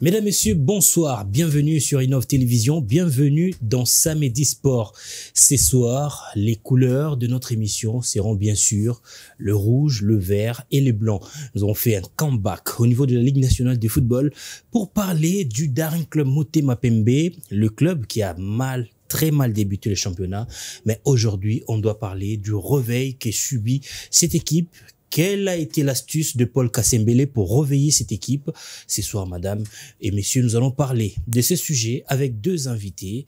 Mesdames, Messieurs, bonsoir. Bienvenue sur Innov Télévision. Bienvenue dans Samedi Sport. Ce soir, les couleurs de notre émission seront bien sûr le rouge, le vert et le blanc. Nous avons fait un comeback au niveau de la Ligue nationale de football pour parler du Daring Club Motema Pembe, le club qui a très mal débuté le championnat. Mais aujourd'hui, on doit parler du réveil qu'est subi cette équipe. Quelle a été l'astuce de Paul Kassembele pour réveiller cette équipe? Ce soir, madame et messieurs, nous allons parler de ce sujet avec deux invités.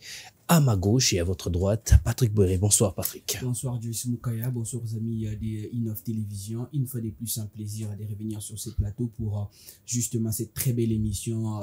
À ma gauche et à votre droite, Patrick Boiré. Bonsoir, Patrick. Bonsoir, Joyce Moukaya. Bonsoir aux amis de Innov Télévision. Une fois de plus, un plaisir de revenir sur ce plateau pour justement cette très belle émission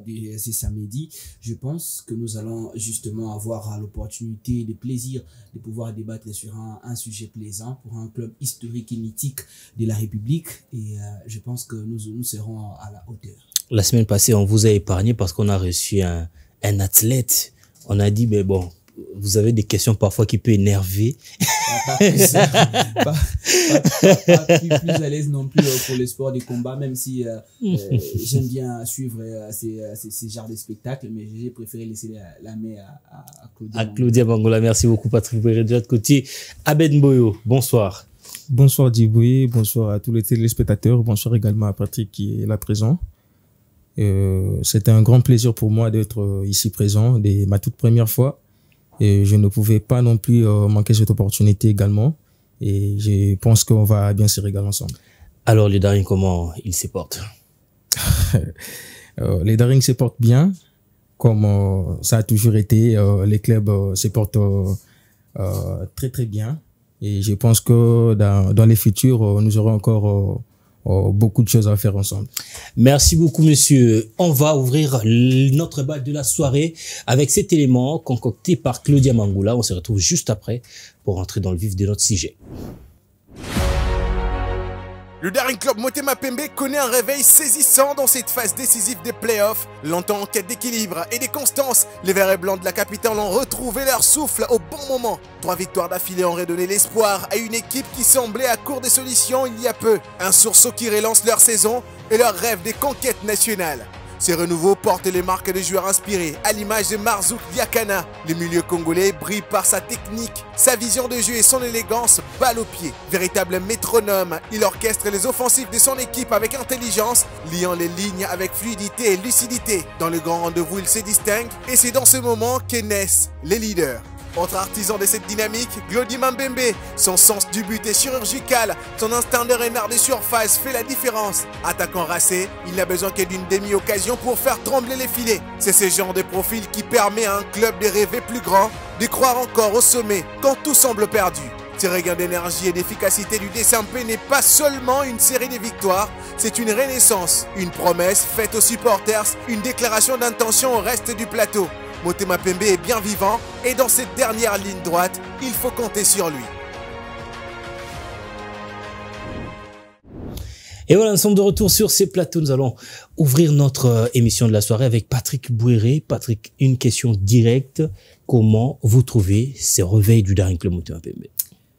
de ce samedi. Je pense que nous allons justement avoir l'opportunité, le plaisir de pouvoir débattre sur un sujet plaisant pour un club historique et mythique de la République. Et je pense que nous serons à la hauteur. La semaine passée, on vous a épargné parce qu'on a reçu un athlète. On a dit, mais bon, vous avez des questions parfois qui peuvent énerver. Pas plus à l'aise non plus pour le sport des combats, même si j'aime bien suivre ces genres de spectacles, mais j'ai préféré laisser la main à Claudia. À Claudia Bangola, merci beaucoup Patrick Boiré. De l'autre côté, Abed Boyo, bonsoir. Bonsoir Djiboué, bonsoir à tous les téléspectateurs, bonsoir également à Patrick qui est là présent. C'était un grand plaisir pour moi d'être ici présent, ma toute première fois. Et je ne pouvais pas non plus manquer cette opportunité également. Et je pense qu'on va bien se régaler ensemble. Alors, les Daring, comment ils se portent? Les Daring se portent bien, comme ça a toujours été. Les clubs se portent très très bien. Et je pense que dans les futurs, nous aurons encore beaucoup de choses à faire ensemble. Merci beaucoup, monsieur. On va ouvrir notre bal de la soirée avec cet élément concocté par Claudia Bangola. On se retrouve juste après pour entrer dans le vif de notre sujet. Le Daring Club Motema Pembe connaît un réveil saisissant dans cette phase décisive des playoffs. Longtemps en quête d'équilibre et de constance, les verts et blancs de la capitale ont retrouvé leur souffle au bon moment. 3 victoires d'affilée ont redonné l'espoir à une équipe qui semblait à court de solutions il y a peu. Un sursaut qui relance leur saison et leur rêve des conquêtes nationales. Ces renouveaux portent les marques de joueurs inspirés, à l'image de Marzouk Diakana. Le milieu congolais brille par sa technique, sa vision de jeu et son élégance balle au pied. Véritable métronome, il orchestre les offensives de son équipe avec intelligence, liant les lignes avec fluidité et lucidité. Dans le grand rendez-vous, il se distingue et c'est dans ce moment que naissent les leaders. Autre artisan de cette dynamique, Glody Mambembe. Son sens du but est chirurgical, son instinct de renard de surface fait la différence. Attaquant racé, il n'a besoin que d'une demi-occasion pour faire trembler les filets. C'est ce genre de profil qui permet à un club de rêver plus grand, de croire encore au sommet quand tout semble perdu. Ce regain d'énergie et d'efficacité du DSMP n'est pas seulement une série de victoires, c'est une renaissance, une promesse faite aux supporters, une déclaration d'intention au reste du plateau. Motema Pembe est bien vivant et dans cette dernière ligne droite, il faut compter sur lui. Et voilà, nous sommes de retour sur ces plateaux. Nous allons ouvrir notre émission de la soirée avec Patrick Boiré. Patrick, une question directe. Comment vous trouvez ces réveils du Daring Club Motema Pembe?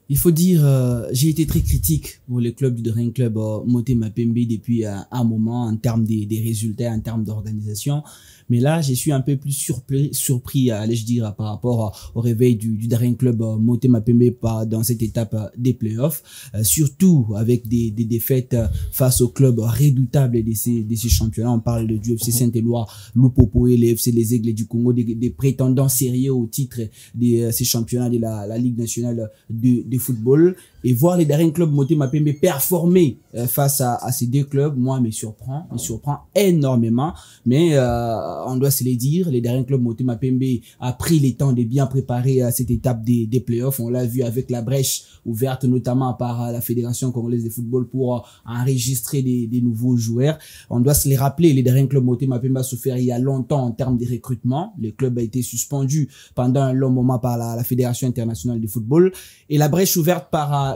Il faut dire, j'ai été très critique pour le club du Daring Club Motema Pembe depuis un moment en termes des résultats, en termes d'organisation. Mais là, je suis un peu plus surpris, allais-je dire, par rapport au réveil du Daring Club Motema Pembe dans cette étape des playoffs. Surtout avec des défaites face aux clubs redoutables de ces championnats. On parle du FC Saint-Éloi, Lupopo et les FC Les Aigles du Congo, des prétendants sérieux au titre de ces championnats de la Ligue nationale de football. Et voir les Daring Club Motema Pembe performer face à ces deux clubs, moi, me surprend énormément. Mais on doit se le dire, les Daring Club Motema Pembe a pris le temps de bien préparer cette étape des playoffs. On l'a vu avec la brèche ouverte notamment par la Fédération congolaise de football pour enregistrer des nouveaux joueurs. On doit se les rappeler, les Daring Club Motema Pembe a souffert il y a longtemps en termes de recrutement. Le club a été suspendu pendant un long moment par la Fédération internationale de football. Et la brèche ouverte par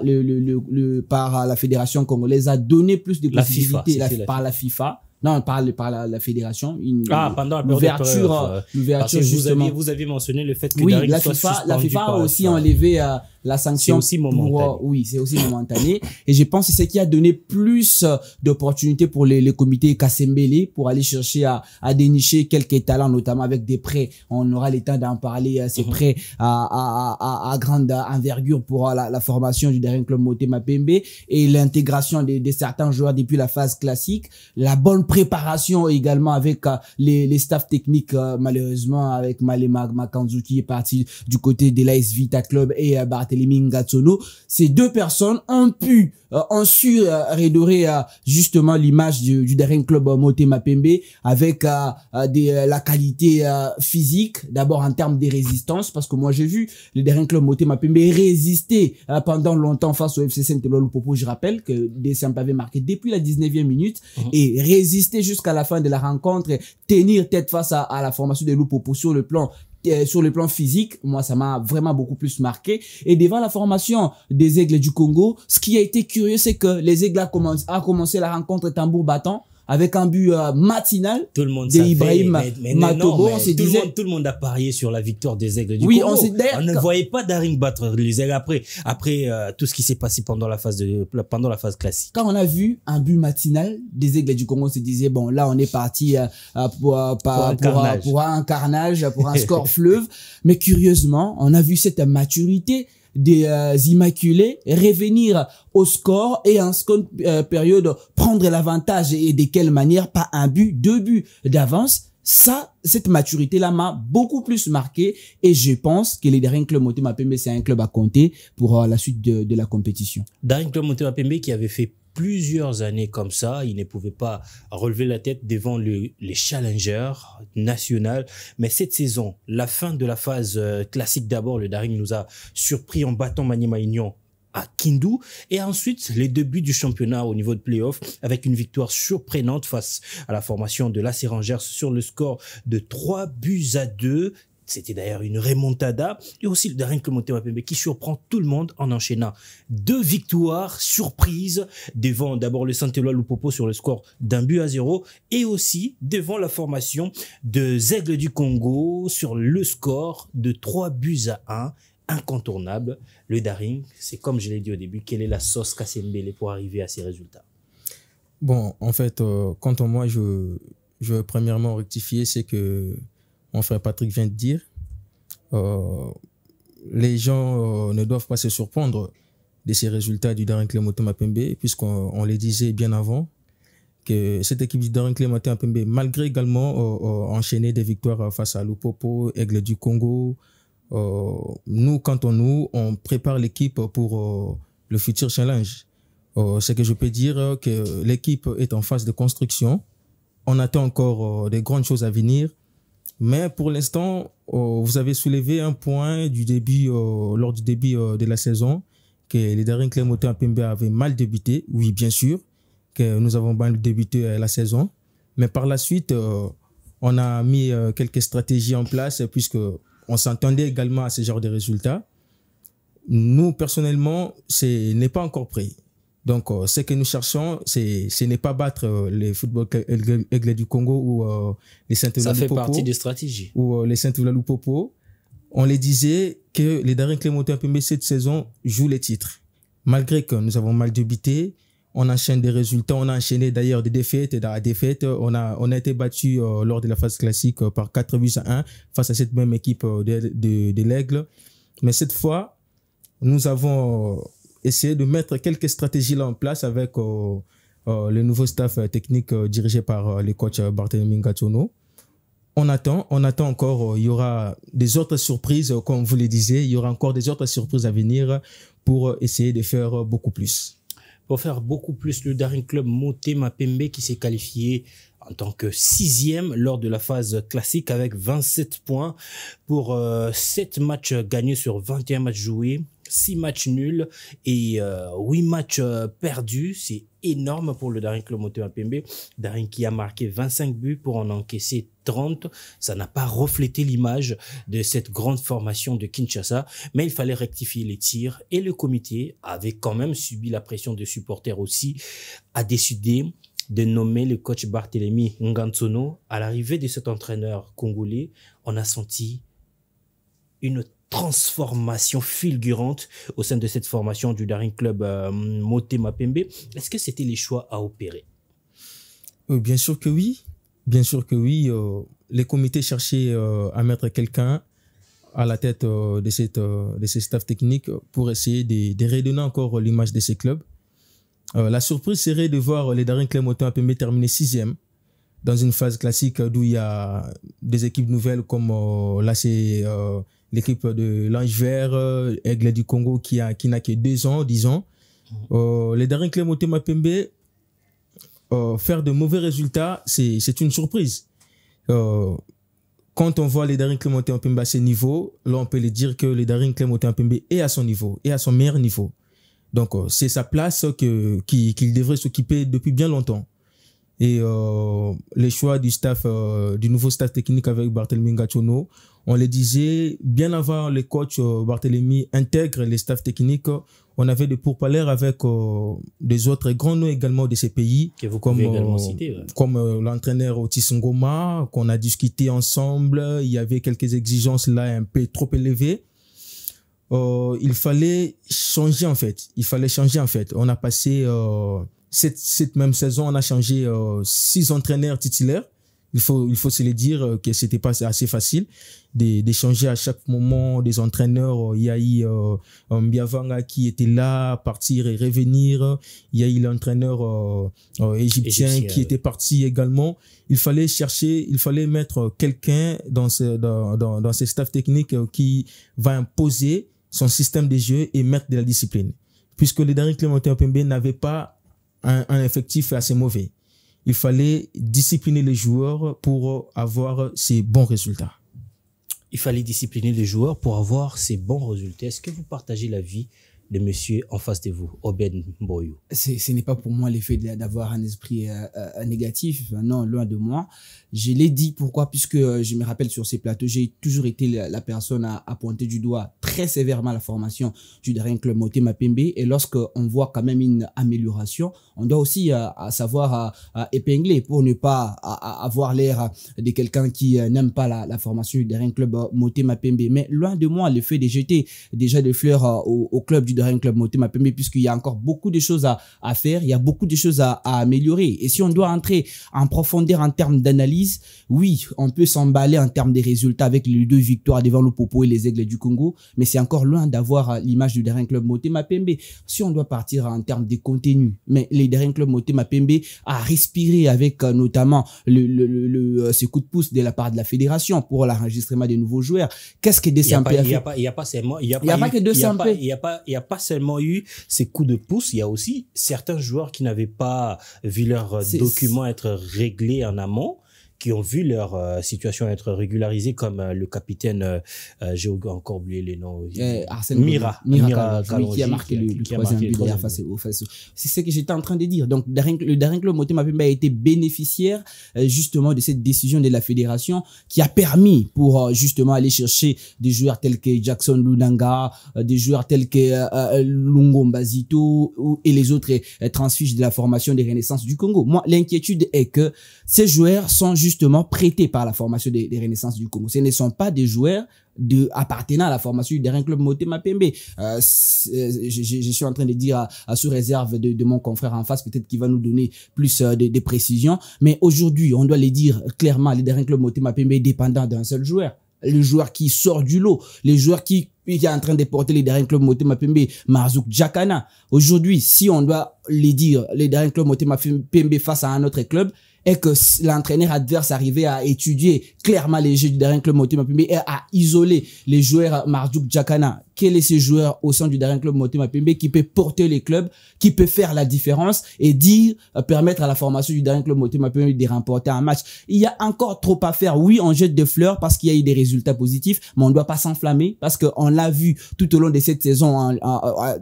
par la Fédération congolaise a donné plus de possibilités par la FIFA. Non, par la fédération. Pendant l'ouverture justement. Vous aviez mentionné le fait que oui, la FIFA a aussi enlevé la sanction. C'est aussi momentané. Oui, c'est aussi momentané. Et je pense que c'est ce qui a donné plus d'opportunités pour les comités Kassembele pour aller chercher à dénicher quelques talents, notamment avec des prêts. On aura le temps d'en parler, ces prêts à grande envergure pour la formation du Daring Club Motema Pembe et l'intégration de certains joueurs depuis la phase classique. La bonne préparation également avec les staffs techniques, malheureusement, avec Malema Makanzu qui est parti du côté de l'AS Vita Club et Barthélémy Ngatsono. Ces deux personnes ont su redorer justement l'image du Daring Club Motema Pembe avec la qualité physique, d'abord en termes de résistance, parce que moi j'ai vu le Daring Club Motema Pembe résister pendant longtemps face au FC Saint-Éloi Lupopo. Je rappelle que Desamp avait marqué depuis la 19e minute et résister jusqu'à la fin de la rencontre, tenir tête face à la formation de Lupopo sur le plan physique. Moi, ça m'a vraiment beaucoup plus marqué. Et devant la formation des Aigles du Congo, ce qui a été curieux, c'est que les Aigles a commencé la rencontre tambour battant avec un but matinal tout le monde de Ibrahim Matobo. Tout le monde a parié sur la victoire des Aigles du oui, Congo. On ne voyait pas Daring battre les Aigles après tout ce qui s'est passé pendant la phase classique. Quand on a vu un but matinal des Aigles du Congo, on se disait bon, là on est parti pour un carnage, pour un score fleuve. Mais curieusement, on a vu cette maturité des Immaculés revenir au score et en seconde période prendre l'avantage, et de quelle manière? Pas un but, 2 buts d'avance. Ça, cette maturité-là m'a beaucoup plus marqué, et je pense que les Daring Club Motema Pembe, c'est un club à compter pour la suite de la compétition. Daring Club Motema Pembe qui avait fait plusieurs années comme ça, il ne pouvait pas relever la tête devant les challengers nationaux. Mais cette saison, la fin de la phase classique d'abord, le Daring nous a surpris en battant Maniema Union à Kindu, et ensuite les débuts du championnat au niveau de play-off avec une victoire surprenante face à la formation de l'AS Rangers sur le score de 3-2. C'était d'ailleurs une remontada. Et aussi le Daring Club Motema Pembe qui surprend tout le monde en enchaînant 2 victoires surprises devant d'abord le Saint-Éloi Lupopo sur le score d'1-0 et aussi devant la formation de Aigles du Congo sur le score de 3-1. Incontournable. Le Daring, c'est comme je l'ai dit au début, quelle est la sauce Kassembele pour arriver à ces résultats? Bon, en fait, quant à moi, je veux premièrement rectifier, c'est que mon frère Patrick vient de dire, les gens ne doivent pas se surprendre de ces résultats du Daring Club Motema Pembe, puisqu'on les disait bien avant, que cette équipe du Daring Club Motema Pembe, malgré également enchaîner des victoires face à Lupopo, Aigle du Congo, nous, on prépare l'équipe pour le futur challenge. C'est que je peux dire que l'équipe est en phase de construction. On attend encore des grandes choses à venir. Mais pour l'instant, vous avez soulevé un point lors du début de la saison, que les Daring Club Motema Pembe avaient mal débuté. Oui, bien sûr, que nous avons mal débuté la saison. Mais par la suite, on a mis quelques stratégies en place, puisque on s'attendait également à ce genre de résultats. Nous, personnellement, ce n'est pas encore prêt. Donc, ce que nous cherchons, ce n'est pas battre les football Aigle du Congo ou les Saint-Éloi Lupopo. Ça fait partie des stratégies. Ou les Saint-Éloi Lupopo. On les disait que les Daring Club Motema Pembe cette saison jouent les titres. Malgré que nous avons mal débuté, on enchaîne des résultats. On a enchaîné d'ailleurs des défaites. Et dans la défaite, on a été battu lors de la phase classique par 4-1 face à cette même équipe de l'Aigle. Mais cette fois, nous avons essayé de mettre quelques stratégies là en place avec le nouveau staff technique dirigé par le coach Barthélémy Ngatsono. On attend encore, il y aura des autres surprises, comme vous le disiez, il y aura encore des autres surprises à venir pour essayer de faire beaucoup plus. Pour faire beaucoup plus, le Daring Club Motema Pembe qui s'est qualifié en tant que 6e lors de la phase classique avec 27 points pour 7 matchs gagnés sur 21 matchs joués, 6 matchs nuls et 8 matchs perdus. C'est énorme pour le Daring Club Motema Pembe. Daring qui a marqué 25 buts pour en encaisser 30. Ça n'a pas reflété l'image de cette grande formation de Kinshasa, mais il fallait rectifier les tirs et le comité avait quand même subi la pression des supporters aussi, a décidé de nommer le coach Barthélémy Ngatsono. À l'arrivée de cet entraîneur congolais, on a senti une transformation fulgurante au sein de cette formation du Daring Club Motema Pembe. Est-ce que c'était les choix à opérer? Bien sûr que oui. Bien sûr que oui. Les comités cherchaient à mettre quelqu'un à la tête de ces staffs techniques pour essayer de redonner encore l'image de ces clubs. La surprise serait de voir les Daring Club Motema Pembe terminer 6e dans une phase classique d'où il y a des équipes nouvelles comme là c'est l'équipe de l'Ange Vert, Aigle du Congo qui n'a que 2 ans, 10 ans. Les Daring Club Motema Pembe, faire de mauvais résultats, c'est une surprise. Quand on voit les Daring Club Motema Pembe à ce niveau, là on peut les dire que les Daring Club Motema Pembe est à son niveau, et à son meilleur niveau. Donc c'est sa place qu'il devrait s'occuper depuis bien longtemps. Et les choix du staff, du nouveau staff technique avec Barthélemy Ngachono, on les disait bien avant les coachs Barthélemy intègre les staffs techniques. On avait des pourparlers avec des autres grands noms également de ces pays, que vous pouvez également citer, ouais. Comme l'entraîneur Otis Ngoma, qu'on a discuté ensemble. Il y avait quelques exigences là un peu trop élevées. Il fallait changer en fait. On a passé cette même saison, on a changé 6 entraîneurs titulaires. Il faut se le dire que c'était pas assez facile de changer à chaque moment des entraîneurs. Il y a eu Mbiavanga qui était là, partir et revenir. Il y a eu l'entraîneur égyptien qui était parti également. Il fallait mettre quelqu'un dans ces staffs techniques qui va imposer son système de jeu et mettre de la discipline. Puisque les Daring Club Motema Pembe n'avaient pas un effectif assez mauvais. Il fallait discipliner les joueurs pour avoir ces bons résultats. Il fallait discipliner les joueurs pour avoir ces bons résultats. Est-ce que vous partagez l'avis de monsieur en face de vous, Obed Mboyo? Ce n'est pas pour moi l'effet d'avoir un esprit négatif, non, loin de moi. Je l'ai dit, pourquoi? Puisque je me rappelle sur ces plateaux, j'ai toujours été la personne à pointer du doigt très sévèrement la formation du Daring Club Motema Pembe. Et lorsqu'on voit quand même une amélioration, on doit aussi savoir épingler pour ne pas avoir l'air de quelqu'un qui n'aime pas la formation du Daring Club Motema Pembe. Mais loin de moi l'effet de jeter déjà des fleurs au club du Daring Club Motema Pembe, puisqu'il y a encore beaucoup de choses à faire, il y a beaucoup de choses à améliorer. Et si on doit entrer en profondeur en termes d'analyse, oui, on peut s'emballer en termes des résultats avec les 2 victoires devant le Popo et les Aigles du Congo, mais c'est encore loin d'avoir l'image du Daring Club Motema Pembe. Si on doit partir en termes de contenu, mais les Daring Club Motema Pembe a respiré avec notamment ce coup de pouce de la part de la fédération pour l'enregistrement des nouveaux joueurs. Qu'est-ce que Desampé a fait? Il n'y a pas seulement eu ces coups de pouce, il y a aussi certains joueurs qui n'avaient pas vu leurs documents être réglés en amont, qui ont vu leur situation être régularisée, comme le capitaine, j'ai encore oublié les noms, Mira qui a marqué le troisième but d'ailleurs face au face. C'est ce que j'étais en train de dire. Donc le Daring Club Motema Pembe a été bénéficiaire justement de cette décision de la fédération qui a permis pour justement aller chercher des joueurs tels que Jackson Lunanga, des joueurs tels que Lungo Mbazito et les autres transfuges de la formation des Renaissances du Congo. Moi, l'inquiétude est que ces joueurs sont justement prêtés par la formation des Renaissances du Congo. Ce ne sont pas des joueurs appartenant à la formation du Daring Club Motema Pembe. Je suis en train de dire sous réserve de mon confrère en face, peut-être qu'il va nous donner plus de précisions. Mais aujourd'hui, on doit les dire clairement, le Daring Club Motema Pembe est dépendant d'un seul joueur. Le joueur qui sort du lot, le joueur qui est en train de porter les Daring Club Motema Pembe, Marzouk Djakana. Aujourd'hui, si on doit les dire, les Daring Club Motema Pembe face à un autre club, et que l'entraîneur adverse arrivait à étudier clairement les jeux du Daring Club Motema Pembe et à isoler les joueurs Marzouk Djakana. Quel est ce joueur au sein du Daring Club Motema Pembe qui peut porter les clubs, qui peut faire la différence et permettre à la formation du Daring Club Motema Pembe de remporter un match? Il y a encore trop à faire. Oui, on jette des fleurs parce qu'il y a eu des résultats positifs, mais on ne doit pas s'enflammer parce qu'on l'a vu tout au long de cette saison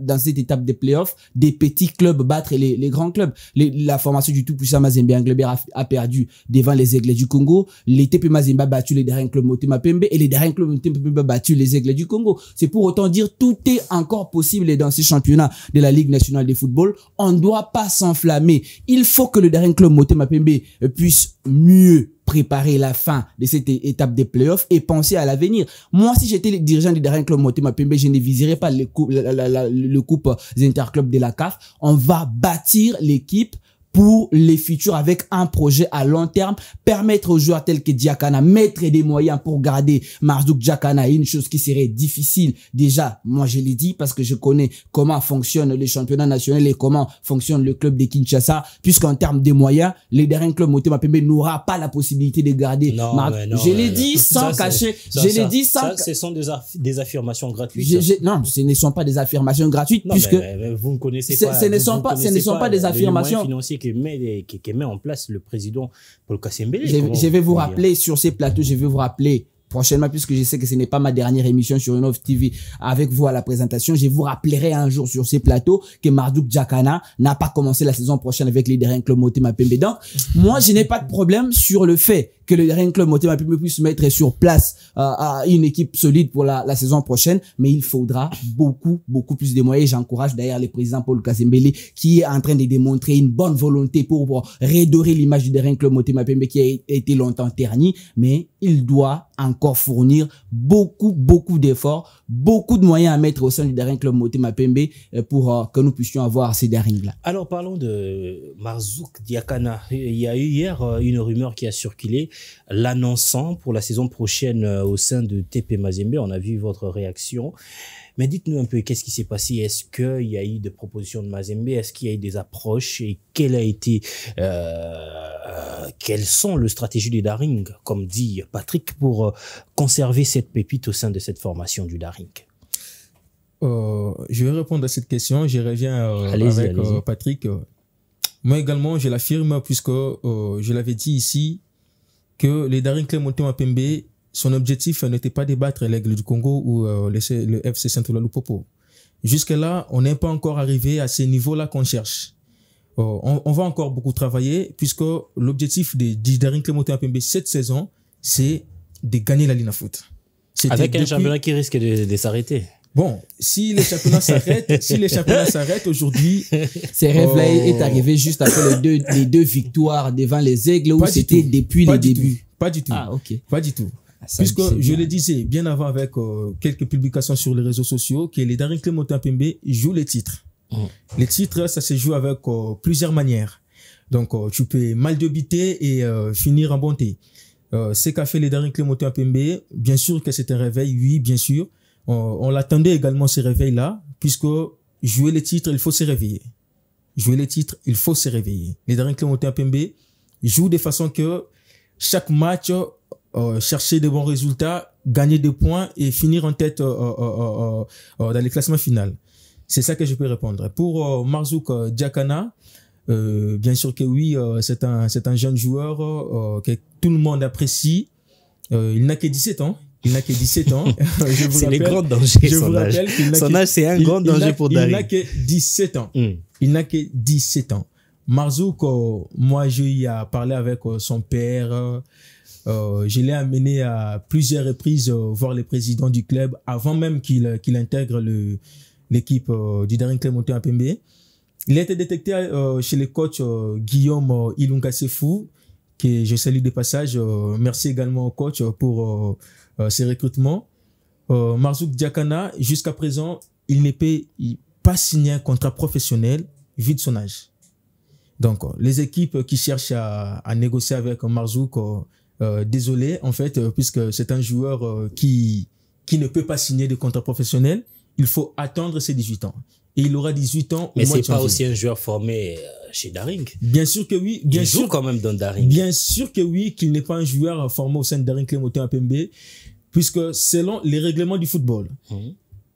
dans cette étape des playoffs, des petits clubs battre les grands clubs. La formation du tout-puissant Mazembe Englebert a perdu devant les Aigles du Congo. Les TP Mazembe a battu les Daring Club Motema Pembe et les Daring Club Motema Pembe a battu les Aigles du Congo. C'est pour autant Autant dire, tout est encore possible dans ces championnats de la Ligue nationale de football. On ne doit pas s'enflammer. Il faut que le Daring Club Motema Pembe puisse mieux préparer la fin de cette étape des playoffs et penser à l'avenir. Moi, si j'étais le dirigeant du Daring Club Motema Pembe, je ne viserais pas le coupe interclub de la CAF. On va bâtir l'équipe pour les futurs avec un projet à long terme, permettre aux joueurs tels que Diakana, mettre des moyens pour garder Marzouk Diakana, une chose qui serait difficile. Déjà, moi je l'ai dit parce que je connais comment fonctionne le championnat national et comment fonctionne le club de Kinshasa, puisqu'en termes de moyens, le dernier club Motema Pembe n'aura pas la possibilité de garder Marzouk. Je l'ai dit sans cacher, je l'ai dit sans... Ce sont des affirmations gratuites. Non, ce ne sont pas des affirmations gratuites, non, puisque... mais vous ne connaissez pas... Ce ne sont pas des affirmations... qui met en place le président Paul Kassembele. Je vais vous rappeler sur ces plateaux, je vais vous rappeler prochainement, puisque je sais que ce n'est pas ma dernière émission sur Innov TV avec vous à la présentation, je vous rappellerai un jour sur ces plateaux que Marzouk Diakana n'a pas commencé la saison prochaine avec les Daring Club Motema Pembe. Donc, moi, je n'ai pas de problème sur le fait que le Daring Club Motema Pembe puisse mettre sur place une équipe solide pour la saison prochaine, mais il faudra beaucoup plus de moyens. J'encourage d'ailleurs le président Paul Kassembele qui est en train de démontrer une bonne volonté pour redorer l'image du Daring Club Motema Pembe qui a été longtemps ternie, mais il doit encore fournir beaucoup d'efforts, beaucoup de moyens à mettre au sein du Daring Club Motema Pembe pour que nous puissions avoir ces Darings-là. Alors parlons de Marzouk Diakana. Il y a eu hier une rumeur qui a circulé l'annonçant pour la saison prochaine au sein de TP Mazembe. On a vu votre réaction. Mais dites-nous un peu, qu'est-ce qui s'est passé? Est-ce qu'il y a eu des propositions de Mazembe? Est-ce qu'il y a eu des approches? Et quelles sont les stratégies du Daring, comme dit Patrick, pour conserver cette pépite au sein de cette formation du Daring? Je vais répondre à cette question. Je reviens avec Patrick. Moi également, je l'affirme, puisque je l'avais dit ici, que les Daring Club Motema Pembe, son objectif n'était pas de battre l'Aigle du Congo ou le FC Saint-Oula-Lupopo. Jusque-là, on n'est pas encore arrivé à ces niveaux-là qu'on cherche. On va encore beaucoup travailler, puisque l'objectif du Daring Club Motema Pembe cette saison, c'est de gagner la Linafoot. Avec un championnat qui risque de s'arrêter. Bon, si les championnats s'arrêtent, aujourd'hui... Ces rêves-là est arrivé juste après les deux victoires devant les Aigles, où c'était depuis le début. Pas du tout. Ah, ok. Pas du tout. Puisque je le disais bien avant avec quelques publications sur les réseaux sociaux, que les Daring Club Motema Pembe jouent les titres. Les titres, ça se joue avec plusieurs manières. Donc, tu peux mal débiter et finir en bonté. Ce qu'a fait les Daring Club Motema Pembe, bien sûr que c'est un réveil, oui, bien sûr. On l'attendait également, ce réveil-là, puisque jouer les titres, il faut se réveiller. Jouer les titres, il faut se réveiller. Les Daring Club Motema Pembe jouent de façon que chaque match, chercher de bons résultats, gagner des points et finir en tête dans les classements finaux. C'est ça que je peux répondre. Pour Marzouk Diakana, bien sûr que oui, c'est un jeune joueur que tout le monde apprécie. Il n'a que 17 ans. C'est les grands dangers. Son âge, c'est un grand danger pour Daring. Il n'a que 17 ans. Il n'a que 17 ans. Marzouk, moi, j'ai parlé avec son père. Je l'ai amené à plusieurs reprises voir le président du club avant même qu'il intègre l'équipe du Daring Club Motema Pembe. Il a été détecté chez le coach Guillaume Ilunga Sefou, que je salue de passage. Merci également au coach pour ses recrutements. Marzouk Diakana, jusqu'à présent, il ne peut pas signer un contrat professionnel vu de son âge. Donc, les équipes qui cherchent à négocier avec Marzouk, désolé, en fait, puisque c'est un joueur qui ne peut pas signer de contrat professionnel, il faut attendre ses 18 ans. Et il aura 18 ans au mois de janvier. Mais c'est pas aussi un joueur formé chez Daring. Bien sûr que oui. Il joue quand même dans Daring. Bien sûr que oui, qu'il n'est pas un joueur formé au sein de Daring Club Motema Pembe, puisque selon les règlements du football,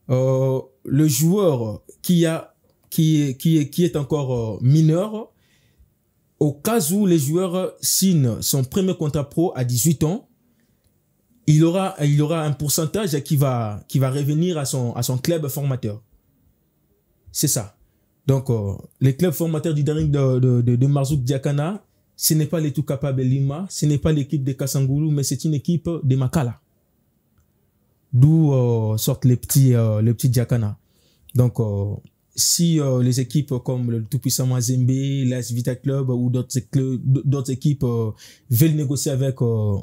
le joueur qui est encore mineur, au cas où les joueurs signent son premier contrat pro à 18 ans, il aura un pourcentage qui va revenir à son club formateur. C'est ça. Donc, les clubs formateurs du Daring de Marzouk Diakana, ce n'est pas les tout capables Lima, ce n'est pas l'équipe de Kassangoulou, mais c'est une équipe de Makala. d'où sortent les petits Djakana. Donc, si les équipes comme le tout-puissant Mazembe, l'AS Vita Club ou d'autres équipes veulent négocier avec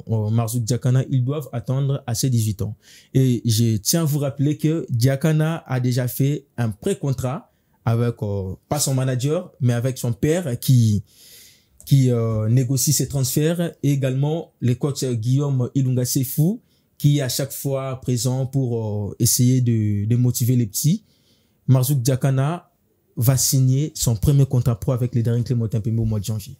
Marzouk Djakana, ils doivent attendre à ses 18 ans. Et je tiens à vous rappeler que Djakana a déjà fait un pré-contrat avec, pas son manager, mais avec son père qui négocie ses transferts, et également le coach Guillaume Ilunga Sefou, qui est à chaque fois présent pour essayer de motiver les petits. Marzouk Djakana va signer son premier contrat pro avec les Daring Club Motema Pembe au mois de janvier.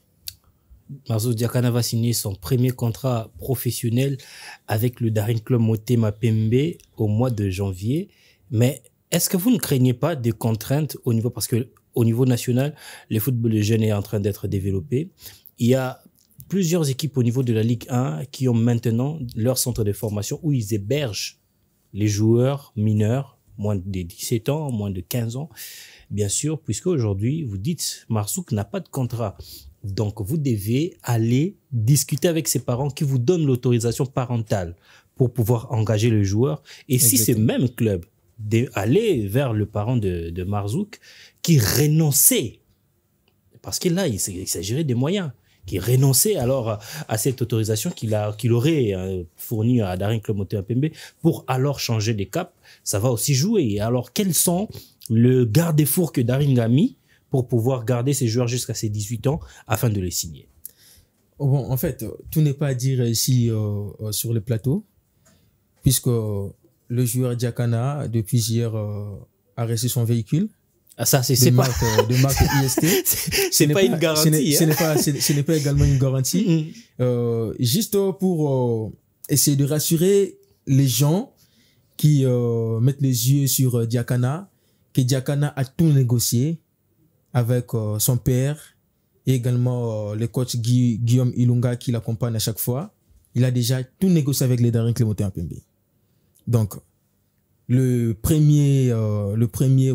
Marzouk Djakana va signer son premier contrat professionnel avec le Daring Club Motema Pembe au mois de janvier. Mais est-ce que vous ne craignez pas des contraintes au niveau, parce que au niveau national, le football de jeunes est en train d'être développé. Il y a plusieurs équipes au niveau de la Ligue 1 qui ont maintenant leur centre de formation où ils hébergent les joueurs mineurs, moins de 17 ans, moins de 15 ans, bien sûr, puisque aujourd'hui, vous dites, Marzouk n'a pas de contrat. Donc, vous devez aller discuter avec ses parents qui vous donnent l'autorisation parentale pour pouvoir engager le joueur. Et si ce même club aller vers le parent de Marzouk qui renonçait, parce que là, il s'agirait des moyens, qui renonçait alors à cette autorisation qu'il aurait fournie à Daring Club Motema Pembe pour alors changer de cap, ça va aussi jouer. Alors, quels sont le garde-four que Daring a mis pour pouvoir garder ses joueurs jusqu'à ses 18 ans afin de les signer? Bon, en fait, tout n'est pas à dire ici sur le plateau, puisque le joueur Djakana, depuis hier, a reçu son véhicule. Ah, ça, c'est pas de marque IST. C'est pas une garantie. Ce n'est pas également une garantie. Juste pour essayer de rassurer les gens qui mettent les yeux sur Djakana, que Djakana a tout négocié avec son père et également le coach Guillaume Ilunga qui l'accompagne à chaque fois. Il a déjà tout négocié avec les Daring Club Motema Pembe. Donc, le premier,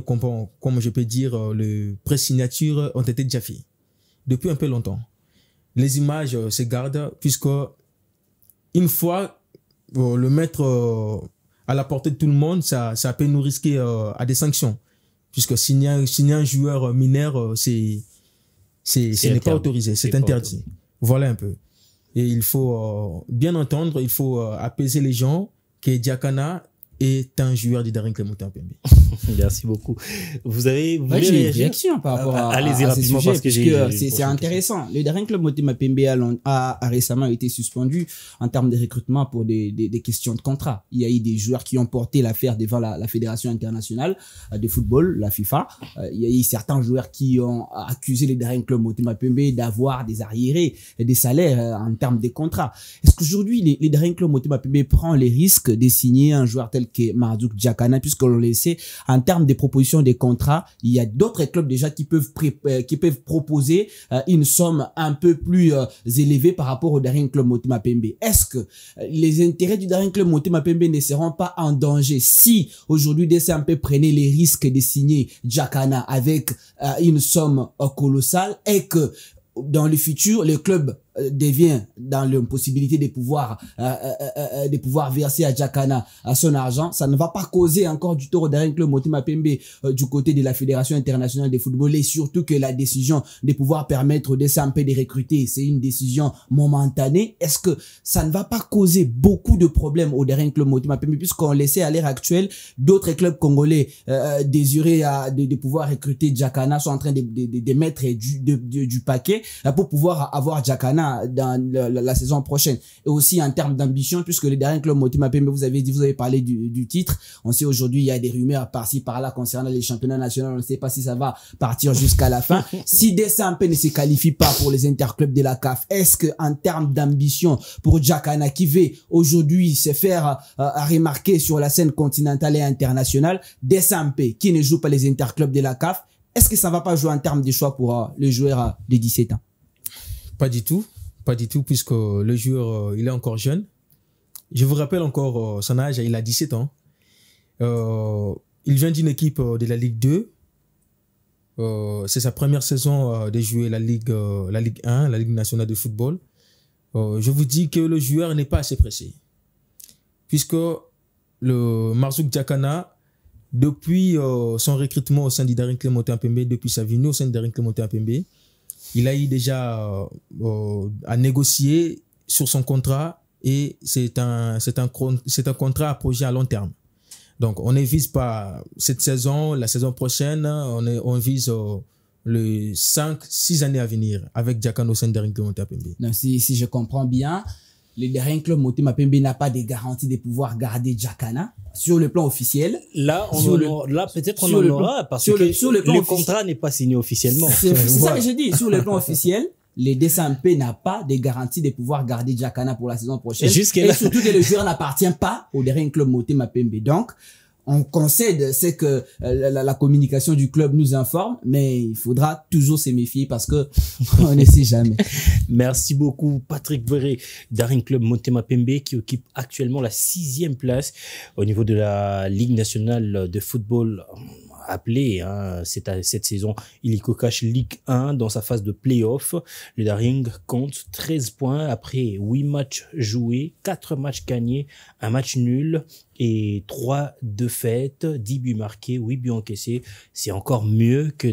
comme je peux dire, le pré-signature ont été déjà faits depuis un peu longtemps. Les images se gardent puisque une fois le mettre à la portée de tout le monde, ça peut nous risquer à des sanctions. Puisque signer un joueur mineur, ce n'est pas autorisé, c'est interdit. Voilà un peu. Et il faut bien entendre, il faut apaiser les gens que Djakana est un joueur du Daring Club Motema Pembe. Merci beaucoup. Vous avez j'ai une réaction par rapport à ce sujet, parce que c'est intéressant. Le Daring Club Motema Pembe a récemment été suspendu en termes de recrutement pour des questions de contrat. Il y a eu des joueurs qui ont porté l'affaire devant la Fédération internationale de football, la FIFA. Il y a eu certains joueurs qui ont accusé le Daring Club Motema Pembe d'avoir des arriérés, des salaires en termes de contrats. Est-ce qu'aujourd'hui, le Daring Club Motema Pembe prend les risques de signer un joueur tel que Marzouk Djakana, puisqu'on le sait, en termes de propositions de contrats, il y a d'autres clubs déjà qui peuvent proposer une somme un peu plus élevée par rapport au Daring Club Motema Pembe. Est-ce que les intérêts du Daring Club Motema Pembe ne seront pas en danger si aujourd'hui DCMP prenait les risques de signer Djakana avec une somme colossale et que dans le futur, le club devient dans l'impossibilité de pouvoir verser à Djakana son argent, ça ne va pas causer encore du tort au Daring Club Motema Pembe du côté de la Fédération internationale de football, et surtout que la décision de pouvoir permettre au DCMP de recruter, c'est une décision momentanée. Est-ce que ça ne va pas causer beaucoup de problèmes au Daring Club Motema Pembe, puisqu'on laissait à l'heure actuelle d'autres clubs congolais désirés de pouvoir recruter Djakana sont en train de mettre du paquet pour pouvoir avoir Djakana dans la saison prochaine. Et aussi en termes d'ambition, puisque le Daring Club Motema Pembe, vous avez parlé du titre. On sait aujourd'hui, il y a des rumeurs par-ci par-là concernant les championnats nationaux. On ne sait pas si ça va partir jusqu'à la fin. Si DCMP ne se qualifie pas pour les interclubs de la CAF, est-ce que en termes d'ambition pour Djakana, qui veut aujourd'hui se faire remarquer sur la scène continentale et internationale, DCMP qui ne joue pas les interclubs de la CAF, est-ce que ça va pas jouer en termes de choix pour le joueur de 17 ans? Pas du tout, puisque le joueur, il est encore jeune. Je vous rappelle encore son âge, il a 17 ans. Il vient d'une équipe de la Ligue 2. C'est sa première saison de jouer la Ligue 1, la Ligue nationale de football. Je vous dis que le joueur n'est pas assez pressé. Puisque le Marzouk Djakana, depuis son recrutement au sein du Daring Club Montée Pembe, depuis sa venue au sein du Daring Club Montée Pembe, il a eu déjà à négocier sur son contrat et c'est un contrat à projet à long terme. Donc, on ne vise pas cette saison, la saison prochaine, on vise les 5-6 années à venir avec Djakana au sein du Daring Club Montée Pembe. Non, si je comprends bien, le Daring Club Montée Pembe n'a pas de garantie de pouvoir garder Djakana sur le plan officiel. Là, peut-être on en aura parce que le contrat n'est pas signé officiellement. C'est ça que je dis. Sur le plan officiel, le DSMP n'a pas de garantie de pouvoir garder Djakana pour la saison prochaine. Et surtout que le joueur n'appartient pas au Daring Club Montée Pembe. Donc, on concède, c'est que la communication du club nous informe, mais il faudra toujours se méfier parce que on ne sait jamais. Merci beaucoup, Patrick Verret, Daring Club Montée Pembe, qui occupe actuellement la 6e place au niveau de la Ligue nationale de football appelée cette saison Illico Cash Ligue 1 dans sa phase de play-off. Le Daring compte 13 points après 8 matchs joués, 4 matchs gagnés, 1 match nul et 3 défaites, 10 buts marqués, 8 buts encaissés. C'est encore mieux que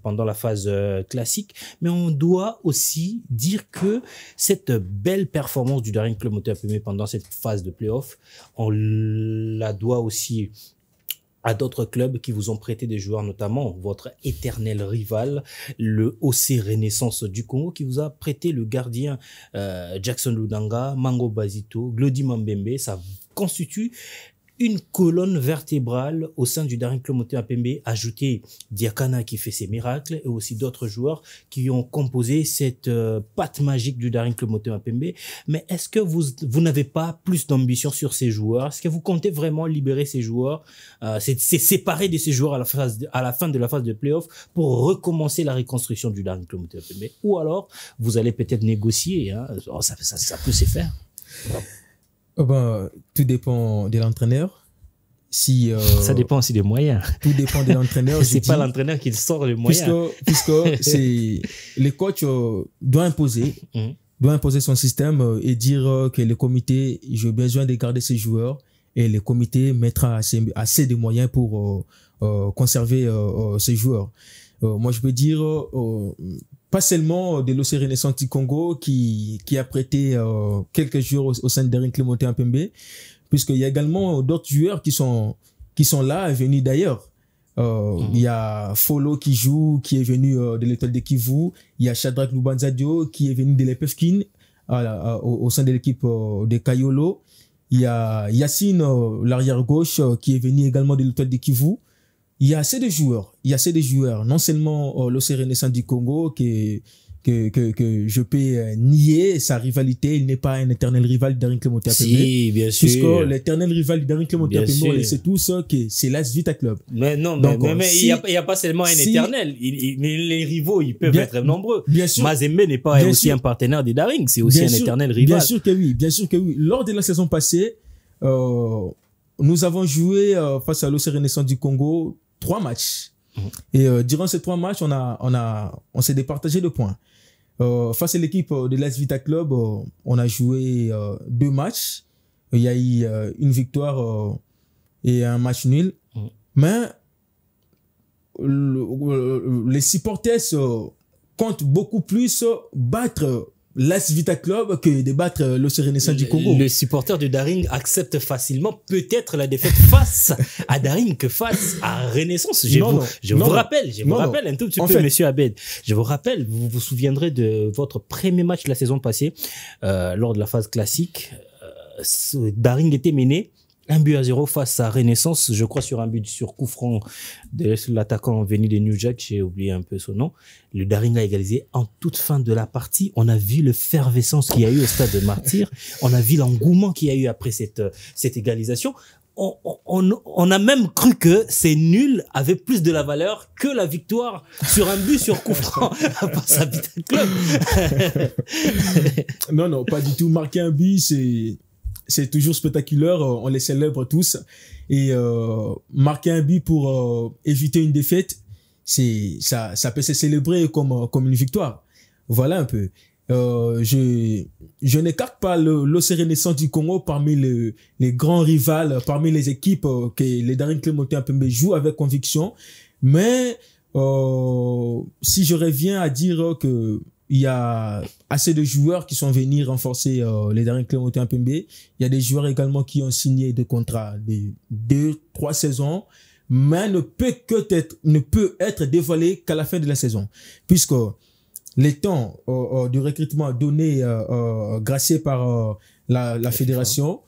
pendant la phase classique. Mais on doit aussi dire que cette belle performance du Daring Club Montée Pembe pendant cette phase de play-off, on la doit aussi à d'autres clubs qui vous ont prêté des joueurs, notamment votre éternel rival, le OC Renaissance du Congo, qui vous a prêté le gardien Jackson Ludanga, Mango Bazito, Glody Mambembe. Ça constitue une colonne vertébrale au sein du Daring Club Montée Pembe, ajouté Djakana qui fait ses miracles et aussi d'autres joueurs qui ont composé cette patte magique du Daring Club Montée Pembe. Mais est-ce que vous n'avez pas plus d'ambition sur ces joueurs? Est-ce que vous comptez vraiment libérer ces joueurs, c'est séparer de ces joueurs à la fin de la phase de play-off pour recommencer la reconstruction du Daring Club Montée Pembe? Ou alors, vous allez peut-être négocier, ça peut se faire. Tout dépend de l'entraîneur. Ça dépend aussi des moyens. Tout dépend de l'entraîneur. C'est pas l'entraîneur qui sort les moyens. Puisque le coach doit imposer son système et dire que le comité, j'ai besoin de garder ces joueurs et le comité mettra assez de moyens pour conserver ces joueurs. Moi, je peux dire pas seulement de l'OC Renaissance du Congo qui a prêté quelques joueurs au sein de Daring Club Montée Pembe, puisqu'il y a également d'autres joueurs qui sont là et venus d'ailleurs. Il y a Folo qui est venu de l'étoile de Kivu. Il y a Shadrach Lubanzadio qui est venu de l'Epefkin au sein de l'équipe de Kayolo. Il y a Yacine, l'arrière gauche, qui est venu également de l'étoile de Kivu. Il y a assez de joueurs. Non seulement l'OC Renaissance du Congo que je peux nier sa rivalité. Il n'est pas un éternel rival du Daring Club Montée Pembe. Si, bien sûr. Puisque l'éternel rival du Daring Club Montée Pembe, on le sait tous que c'est l'AS Vita Club. Mais non, mais il y a pas seulement un éternel. Mais les rivaux, ils peuvent être nombreux. Bien sûr. Mazembe n'est pas aussi un partenaire des Daring. C'est aussi un éternel rival. Bien sûr que oui. Lors de la saison passée, nous avons joué face à l'OC Renaissance du Congo 3 matchs. Et durant ces 3 matchs, on s'est départagé de points. Face à l'équipe de l'AS Vita Club, on a joué 2 matchs. Il y a eu une victoire et un match nul. Mais les supporters comptent beaucoup plus battre l'AS Vita Club que de battre l'OC Renaissance du Congo. Le supporter du Daring accepte facilement peut-être la défaite face à Daring que face à Renaissance. Je vous rappelle un tout petit peu, monsieur Abed. Je vous rappelle, vous vous souviendrez de votre premier match de la saison passée, lors de la phase classique. Daring était mené 1-0 face à Renaissance, je crois sur un but sur coup franc de l'attaquant venu de New Jack, j'ai oublié un peu son nom. Le Daring a égalisé en toute fin de la partie. On a vu l'effervescence qu'il y a eu au stade de Martyr. On a vu l'engouement qu'il y a eu après cette égalisation. On a même cru que ces nuls avaient plus de la valeur que la victoire sur un but sur coup franc face à Vita Club. Non, pas du tout. Marquer un but, c'est toujours spectaculaire, on les célèbre tous. Et marquer un but pour éviter une défaite, ça peut se célébrer comme une victoire. Voilà un peu. je n'écarte pas l'OC Renaissance du Congo parmi les grands rivales, parmi les équipes que les Daring Club Motema Pembe jouent avec conviction. Mais si je reviens à dire que il y a assez de joueurs qui sont venus renforcer les Daring Club Motema Pembe, il y a des joueurs également qui ont signé des contrats de 2-3 saisons, mais ne peut être dévoilé qu'à la fin de la saison, puisque les temps de recrutement donnés graciés par la fédération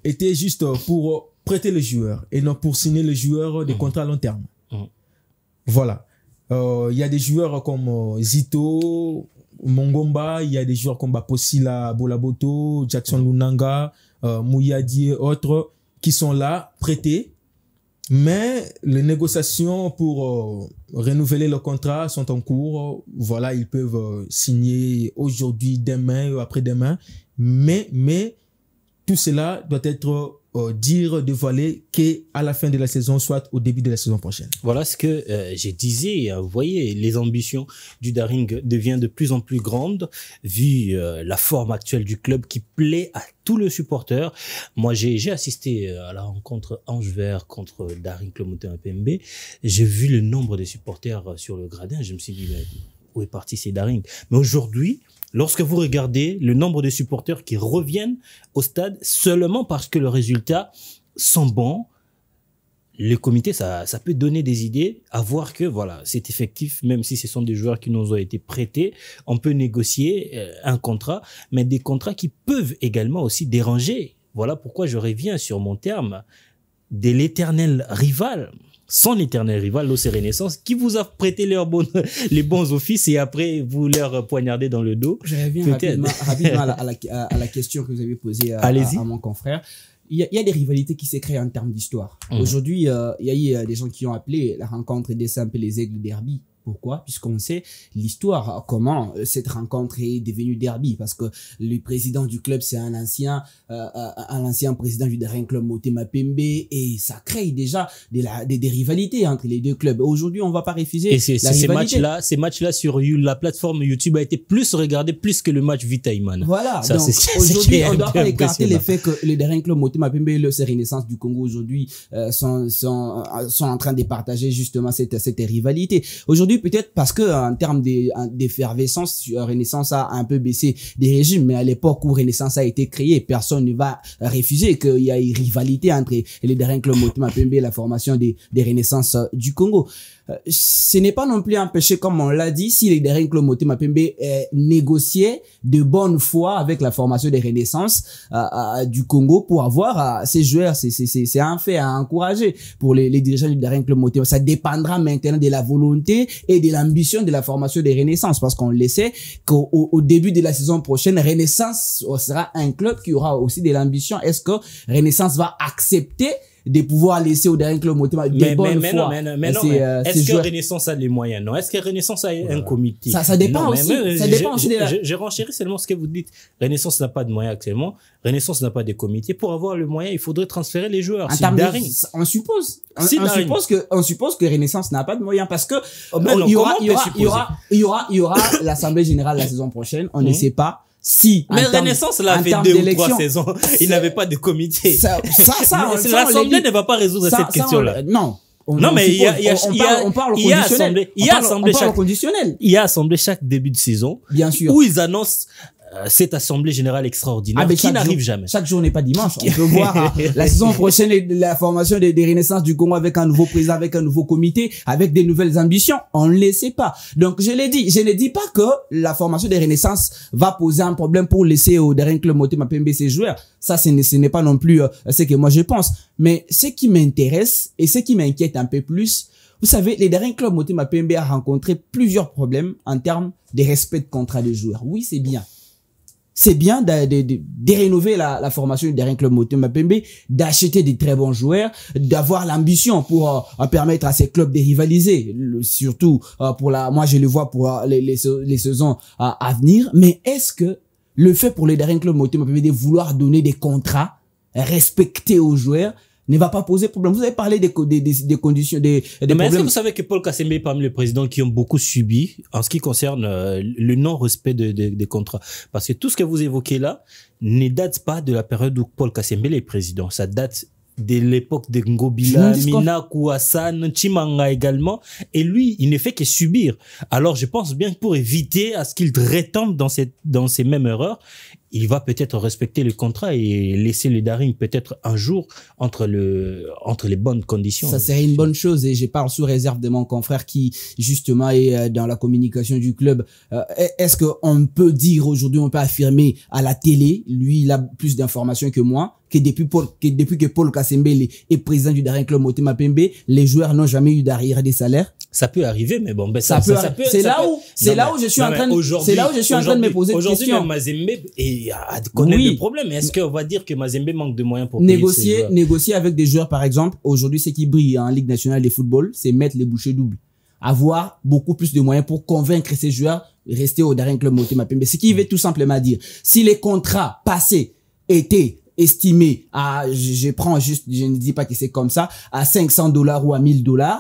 étaient juste pour prêter les joueurs et non pour signer les joueurs des contrats à long terme. Voilà. Il y a des joueurs comme Zito, Mongomba, il y a des joueurs comme Baposila Bolaboto, Jackson Lunanga, Mouyadi et autres qui sont là, prêtés. Mais les négociations pour renouveler le contrat sont en cours. Voilà, ils peuvent signer aujourd'hui, demain ou après-demain. Mais tout cela doit être dévoilé qu'à la fin de la saison, soit au début de la saison prochaine. Voilà ce que je disais. Vous voyez, les ambitions du Daring deviennent de plus en plus grandes vu la forme actuelle du club qui plaît à tous les supporters. Moi, j'ai assisté à la rencontre Ange Vert contre Daring Club Motema Pembe. J'ai vu le nombre de supporters sur le gradin. Je me suis dit, mais où est parti ces Daring? Mais aujourd'hui, lorsque vous regardez le nombre de supporters qui reviennent au stade seulement parce que le résultat sont bons, le comité, ça peut donner des idées à voir que voilà, c'est effectif, même si ce sont des joueurs qui nous ont été prêtés, on peut négocier un contrat, mais des contrats qui peuvent également aussi déranger. Voilà pourquoi je reviens sur mon terme de l'éternel rival. Son éternel rival, l'OC Renaissance, qui vous a prêté les bons offices et après vous leur poignardez dans le dos. Je reviens rapidement à la question que vous avez posée à mon confrère. Il y a des rivalités qui s'est créées en termes d'histoire. Aujourd'hui, il y a eu des gens qui ont appelé la rencontre des un peu les Aigles Derby. Pourquoi? Puisqu'on sait l'histoire, comment cette rencontre est devenue derby. Parce que le président du club, c'est un ancien président du Daring Club Motema Pembe, et ça crée déjà des rivalités entre les deux clubs. Aujourd'hui, on va pas refuser la rivalité. Ces matchs-là sur la plateforme YouTube a été plus regardé plus que le match Vitaïman. Voilà. Ça, donc aujourd'hui, on doit pas écarter le fait que le Daring Club Motema Pembe et le Renaissance du Congo aujourd'hui sont en train de partager justement cette rivalité. Aujourd'hui, peut-être parce que en termes d'effervescence, Renaissance a un peu baissé des régimes, mais à l'époque où Renaissance a été créé, personne ne va refuser qu'il y a une rivalité entre les Daring Club Motema Pembe et la formation des Renaissances du Congo. Ce n'est pas non plus un péché, comme on l'a dit, si les Daring Club Motema Pembe négociaient de bonne foi avec la formation des Renaissances du Congo pour avoir ces joueurs. C'est un fait à encourager pour les dirigeants du Daring Club Motema. Ça dépendra maintenant de la volonté et de l'ambition de la formation des Renaissances, parce qu'on le sait qu'au début de la saison prochaine, Renaissance sera un club qui aura aussi de l'ambition. Est-ce que Renaissance va accepter de pouvoir laisser au Daring Club Motema de bonne foi? Est-ce que Renaissance a les moyens? Non. Est-ce que Renaissance a un comité? Ça dépend aussi. Ça dépend aussi. Je renchéris seulement ce que vous dites. Renaissance n'a pas de moyens actuellement. Renaissance n'a pas de comité. Pour avoir le moyen, il faudrait transférer les joueurs. On suppose que Renaissance n'a pas de moyens, parce que il y aura l'assemblée générale la saison prochaine. On ne sait pas. Si, mais Renaissance l'a fait 2 ou 3 saisons. Il n'avait pas de comité. L'Assemblée ne va pas résoudre cette question-là. Non. Mais il y a assemblée chaque début de saison. Bien sûr. Où ils annoncent cette assemblée générale extraordinaire qui n'arrive jamais. Chaque jour n'est pas dimanche. On peut voir la saison prochaine la formation des Renaissances du Congo avec un nouveau président, avec un nouveau comité, avec des nouvelles ambitions. On ne le sait pas. Donc je ne dis pas que la formation des Renaissances va poser un problème pour laisser au Daring Club Motema Pembe ses joueurs. Ça, ce n'est pas non plus ce que moi je pense. Mais ce qui m'intéresse et ce qui m'inquiète un peu plus, vous savez, les Daring Club Motema Pembe a rencontré plusieurs problèmes en termes de respect de contrat des joueurs. Oui, c'est bien. C'est bien de rénover la formation du Daring Club Motema Pembe, d'acheter des très bons joueurs, d'avoir l'ambition pour permettre à ces clubs de rivaliser, surtout moi je le vois pour les saisons à venir. Mais est-ce que le fait pour les Daring Club Motema Pembe de vouloir donner des contrats respectés aux joueurs ne va pas poser problème. Vous avez parlé des conditions, des Mais est-ce que problèmes. vous savez que Paul Kassembe est parmi les présidents qui ont beaucoup subi en ce qui concerne le non-respect des contrats? Parce que tout ce que vous évoquez là ne date pas de la période où Paul Kassembe est président. Ça date de l'époque de Ngobila, Minaku, Hassan, Chimanga également. Et lui, il ne fait que subir. Alors, je pense bien que pour éviter à ce qu'il retombe dans ces mêmes erreurs, il va peut-être respecter le contrat et laisser le Daring peut-être un jour entre les bonnes conditions. Ça serait une bonne chose et je parle sous réserve de mon confrère qui justement est dans la communication du club. Est-ce qu'on peut dire aujourd'hui, on peut affirmer à la télé, lui il a plus d'informations que moi, que depuis que Paul Kassembe est président du Daring Club Motema Pembe, les joueurs n'ont jamais eu d'arrière des salaires? Ça peut arriver, mais bon, ben ça peut. C'est là où je suis en train de me poser des questions. Aujourd'hui, Mazembe connaît le problème. Est-ce qu'on va dire que Mazembe manque de moyens pour négocier avec des joueurs, par exemple? Aujourd'hui, ce qui brille en Ligue nationale de football, c'est mettre les bouchées doubles. Avoir beaucoup plus de moyens pour convaincre ces joueurs de rester au Daring Club Motema Pembe. Ce qui veut tout simplement dire, si les contrats passés étaient estimés à, je ne dis pas que c'est comme ça, à $500 ou à $1000,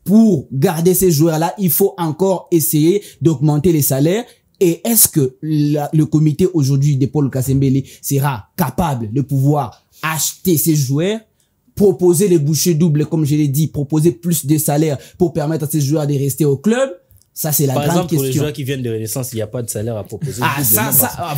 pour garder ces joueurs-là, il faut encore essayer d'augmenter les salaires. Et est-ce que le comité aujourd'hui de Paul Kassembe sera capable de pouvoir acheter ces joueurs, proposer les bouchées doubles, comme je l'ai dit, proposer plus de salaires pour permettre à ces joueurs de rester au club? Ça, c'est la grande question. Par exemple, pour les joueurs qui viennent de Renaissance, il n'y a pas de salaire à proposer.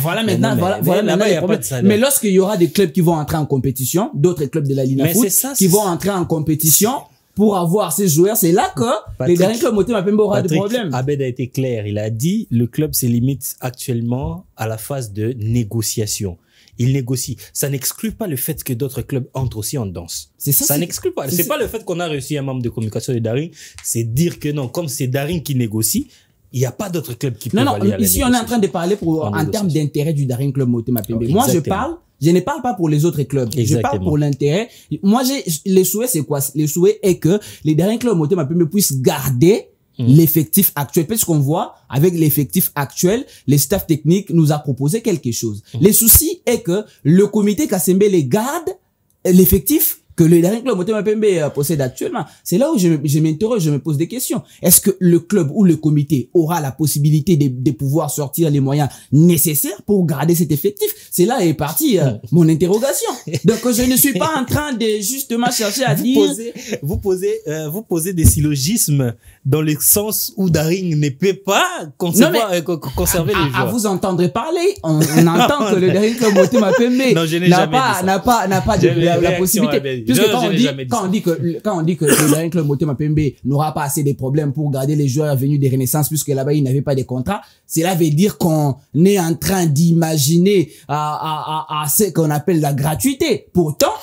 Voilà maintenant les problèmes. Mais lorsqu'il y aura des clubs qui vont entrer en compétition, d'autres clubs de la Ligue Foot qui vont entrer en compétition pour avoir ces joueurs, c'est là que les derniers clubs Motema Pembe aura des problèmes. Abed a été clair. Il a dit, le club se limite actuellement à la phase de négociation. Il négocie. Ça n'exclut pas le fait que d'autres clubs entrent aussi en danse. C'est ça. Ça n'exclut pas. C'est pas le fait qu'on a réussi un membre de communication de Daring. C'est dire que non, comme c'est Daring qui négocie, il n'y a pas d'autres clubs qui peuvent aller à la ici on est en train de parler en termes d'intérêt du Daring Club Motema Pembe. Moi, je ne parle pas pour les autres clubs. Exactement. Je parle pour l'intérêt. Moi, les souhaits, c'est quoi? Les souhaits est que les Daring Club Motema Pembe puissent garder l'effectif actuel. Parce qu'on voit, avec l'effectif actuel, les staffs techniques nous a proposé quelque chose. Les soucis est que le comité Kassembe les garde l'effectif que le Daring Club Motema Pembe possède actuellement. C'est là où je m'interroge, je me pose des questions. Est-ce que le club ou le comité aura la possibilité de pouvoir sortir les moyens nécessaires pour garder cet effectif? C'est là est partie mon interrogation. Donc je ne suis pas en train de justement chercher à dire... Vous posez des syllogismes dans le sens où Daring ne peut pas conserver les joueurs. À vous entendre parler, on entend que le Daring Club Motema Pembe n'a pas la possibilité. Puisque quand on dit que le Daring Club Motema Pembe n'aura pas assez de problèmes pour garder les joueurs venus des Renaissances, puisque là-bas ils n'avaient pas de contrat, cela veut dire qu'on est en train d'imaginer à ce qu'on appelle la gratuité. Pourtant,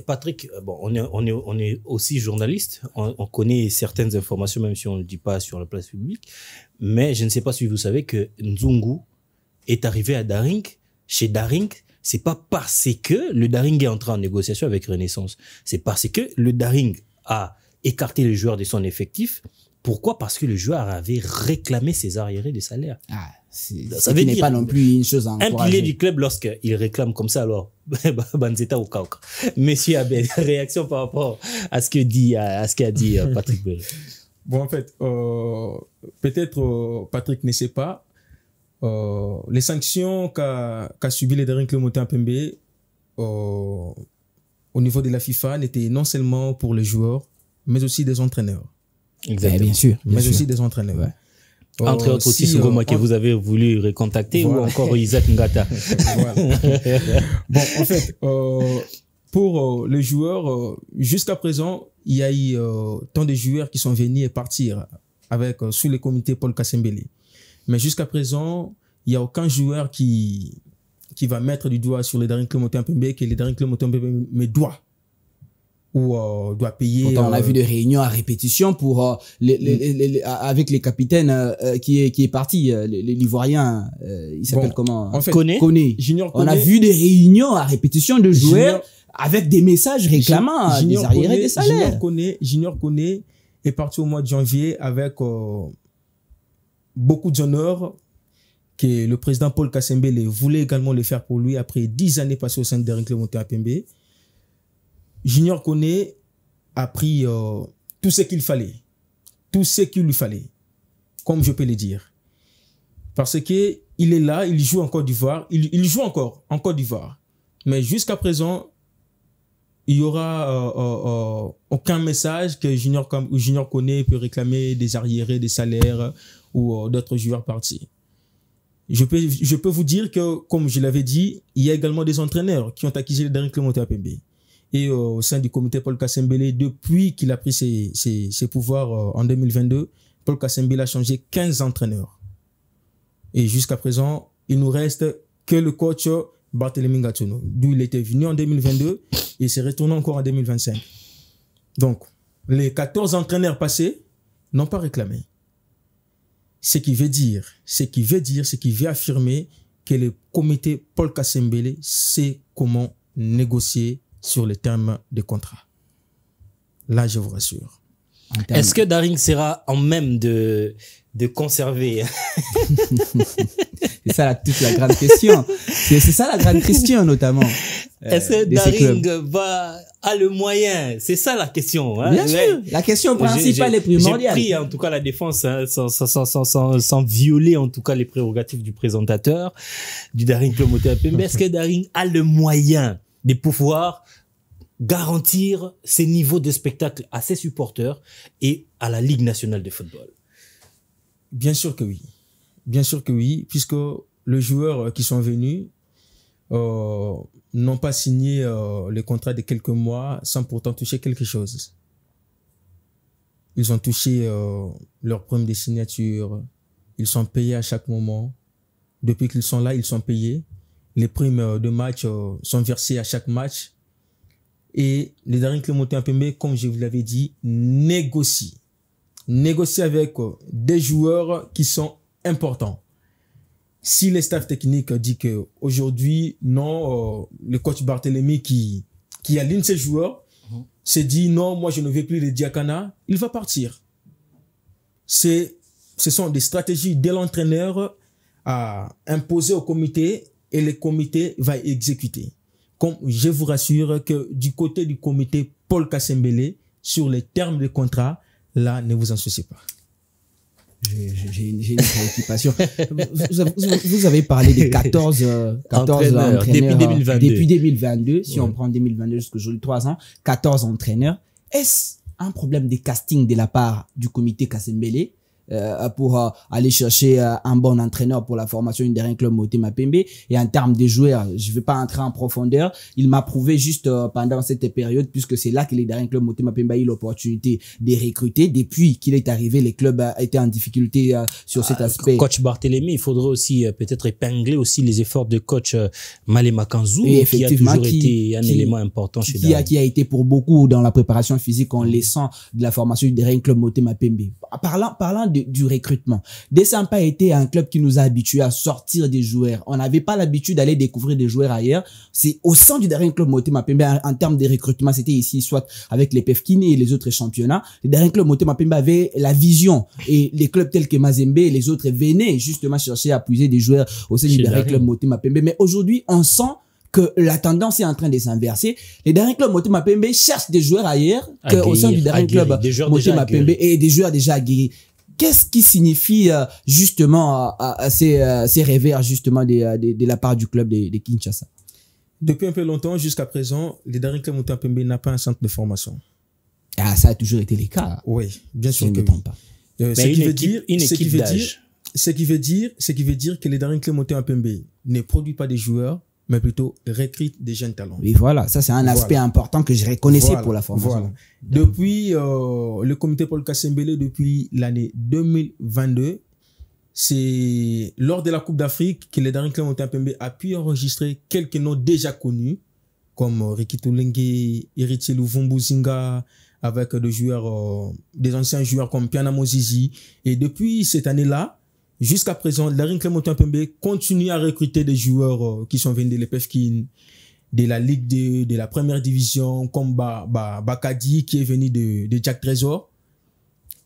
Patrick, bon, on est aussi journaliste, on connaît certaines informations même si on ne le dit pas sur la place publique, mais je ne sais pas si vous savez que Nzungu est arrivé à Daring, chez Daring. C'est pas parce que le Daring est entré en négociation avec Renaissance. C'est parce que le Daring a écarté les joueurs de son effectif. Pourquoi? Parce que le joueur avait réclamé ses arriérés de salaire. Ça veut dire pas non plus une chose à encourager. Un pilier du club, lorsqu'il réclame comme ça, alors, Banzeta ou Kauka. Monsieur Abel, réaction par rapport à ce qu'a dit Patrick Berry. Bon, en fait, peut-être Patrick ne sait pas. Les sanctions qu'a subi le Daring Club Motema Pembe au niveau de la FIFA n'étaient non seulement pour les joueurs, mais aussi des entraîneurs. Exactement. Bien sûr. Aussi des entraîneurs. Ouais. Entre autres aussi Sungoma que vous avez voulu recontacter ou encore Isaac Ngata. Bon, en fait, pour les joueurs, jusqu'à présent, il y a eu tant de joueurs qui sont venus et partir sous le comité Paul Kassembe. Mais jusqu'à présent, il n'y a aucun joueur qui va mettre du doigt sur le Daring Club Motema Pembe que le Daring Club Motema Pembe me doit payer. Pourtant, on a vu des réunions à répétition pour avec les capitaines qui est parti, l'Ivoirien, il s'appelle comment? En fait, Koné. On a vu des réunions à répétition de joueurs avec des messages réclamant des arriérés des salaires. Junior Koné est parti au mois de janvier avec beaucoup d'honneur que le président Paul Kassembe voulait également le faire pour lui après 10 années passées au sein de Daring Club Motema Pembe. Junior Koné a pris tout ce qu'il fallait. Tout ce qu'il lui fallait. Comme je peux le dire. Parce que il est là, il joue en Côte d'Ivoire. Il joue encore en Côte d'Ivoire. Mais jusqu'à présent, il y aura aucun message que Junior Koné peut réclamer des arriérés, des salaires ou d'autres joueurs partis. Je peux vous dire que, comme je l'avais dit, il y a également des entraîneurs qui ont acquis le dernier club Motema Pembe. Et au sein du comité Paul Kassembele, depuis qu'il a pris ses pouvoirs en 2022, Paul Kassembele a changé 15 entraîneurs. Et jusqu'à présent, il nous reste que le coach Barthélémy Ngatono, d'où il était venu en 2022 et s'est retourné encore en 2025. Donc, les 14 entraîneurs passés n'ont pas réclamé. Ce qui veut affirmer que le comité Paul Kassembele sait comment négocier sur les termes de contrat. Là, je vous rassure. Est-ce que Daring sera en même de conserver? C'est ça toute la grande question. C'est ça la grande question, notamment. Est-ce que Daring a le moyen? C'est ça la question. Hein? Bien sûr. La question principale est primordiale. J'ai pris en tout cas la défense sans violer en tout cas les prérogatives du présentateur du Daring Club Motema Pembe. Est-ce que Daring a le moyen de pouvoir garantir ces niveaux de spectacle à ses supporters et à la Ligue nationale de football? Bien sûr que oui. Bien sûr que oui, puisque les joueurs qui sont venus n'ont pas signé les contrats de quelques mois sans pourtant toucher quelque chose. Ils ont touché leur prime de signature. Ils sont payés à chaque moment. Depuis qu'ils sont là, ils sont payés. Les primes de match sont versées à chaque match. Et les Daring Club Motema Pembe, comme je vous l'avais dit, négocient avec des joueurs qui sont importants. Si le staff technique dit que aujourd'hui non, le coach Barthélémy qui aligne ses joueurs s'est dit non, moi je ne veux plus les Diakana, il va partir. Ce sont des stratégies de l'entraîneur à imposer au comité et le comité va exécuter. Comme je vous rassure que du côté du comité Paul Kassembele, sur les termes de contrat, là, ne vous en souciez pas. J'ai une préoccupation. Vous avez parlé des 14 entraîneurs depuis 2022. Depuis 2022, si on prend 2022 jusqu'aujourd'hui, 3 ans, 14 entraîneurs. Est-ce un problème de casting de la part du comité Kassembele pour aller chercher un bon entraîneur pour la formation du Daring Club Motema Pembe? Et en termes de joueurs, je ne vais pas entrer en profondeur. Il m'a prouvé juste pendant cette période, puisque c'est là que les Daring Club Motema Pembe a eu l'opportunité de recruter. Depuis qu'il est arrivé, les clubs étaient en difficulté sur cet aspect. Coach Barthélémy, il faudrait aussi peut-être épingler aussi les efforts de coach Malema Kanzou, qui a toujours été un élément important chez Daring. Qui a été pour beaucoup dans la préparation physique en laissant de la formation du Daring Club Motema Pembe. Parlant du recrutement. Desampa était un club qui nous a habitués à sortir des joueurs. On n'avait pas l'habitude d'aller découvrir des joueurs ailleurs. C'est au sein du Daring Club Motema Pembe, en termes de recrutement, c'était ici, soit avec les PEFKINI et les autres championnats. Le Daring Club Motema Pembe avait la vision et les clubs tels que Mazembe et les autres venaient justement chercher à puiser des joueurs au sein du Daring Club Motema Pembe. Mais aujourd'hui, on sent que la tendance est en train de s'inverser. Les Daring Club Motema Pembe cherchent des joueurs ailleurs qu'au sein du Daring Club Motema Pembe et des joueurs déjà aguerris. Qu'est-ce qui signifie justement ces revers justement de la part du club de Kinshasa? Depuis un peu longtemps, jusqu'à présent, les Daring Club Motema Pembe n'a pas un centre de formation. Ah, ça a toujours été le cas. Oui, bien sûr que oui. Ce qui veut dire que les Daring Club Motema Pembe ne produit pas des joueurs, mais plutôt recrute des jeunes talents. Et voilà, ça c'est un aspect important que je reconnaissais pour la formation. Voilà. Depuis le comité Paul Kassembele, depuis l'année 2022, c'est lors de la Coupe d'Afrique que les Daring Club Motema Pembe a pu enregistrer quelques noms déjà connus, comme Ricky Toulengue, Héritier Luvumbu Zinga, avec des anciens joueurs comme Piana Mozizi. Et depuis cette année-là, jusqu'à présent, le Daring Club Motema Pembe continue à recruter des joueurs qui sont venus de l'EPFKIN, de la Ligue 2, de la première division, comme Bakadi, qui est venu de Jack Trésor.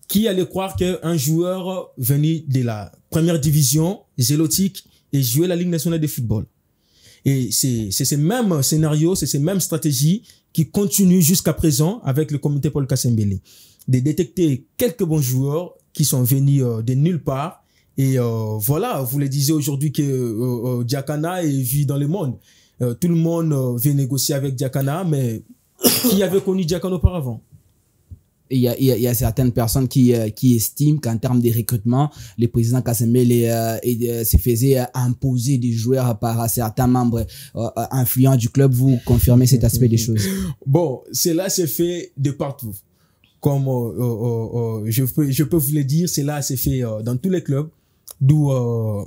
Qui allait croire qu'un joueur venu de la première division, zélotique, et jouer la Ligue nationale de football? Et c'est ces mêmes scénarios, c'est ces mêmes stratégies qui continuent jusqu'à présent avec le comité Paul Kassembele. De détecter quelques bons joueurs qui sont venus de nulle part. Et voilà, vous le disiez aujourd'hui que Diakana est vu dans le monde. Tout le monde veut négocier avec Diakana, mais qui avait connu Diakana auparavant? Il y a certaines personnes qui estiment qu'en termes de recrutement, le président Kassembele se faisait imposer des joueurs par certains membres influents du club. Vous confirmez cet aspect des choses? Bon, cela s'est fait de partout. Comme je peux vous le dire, cela s'est fait dans tous les clubs, d'où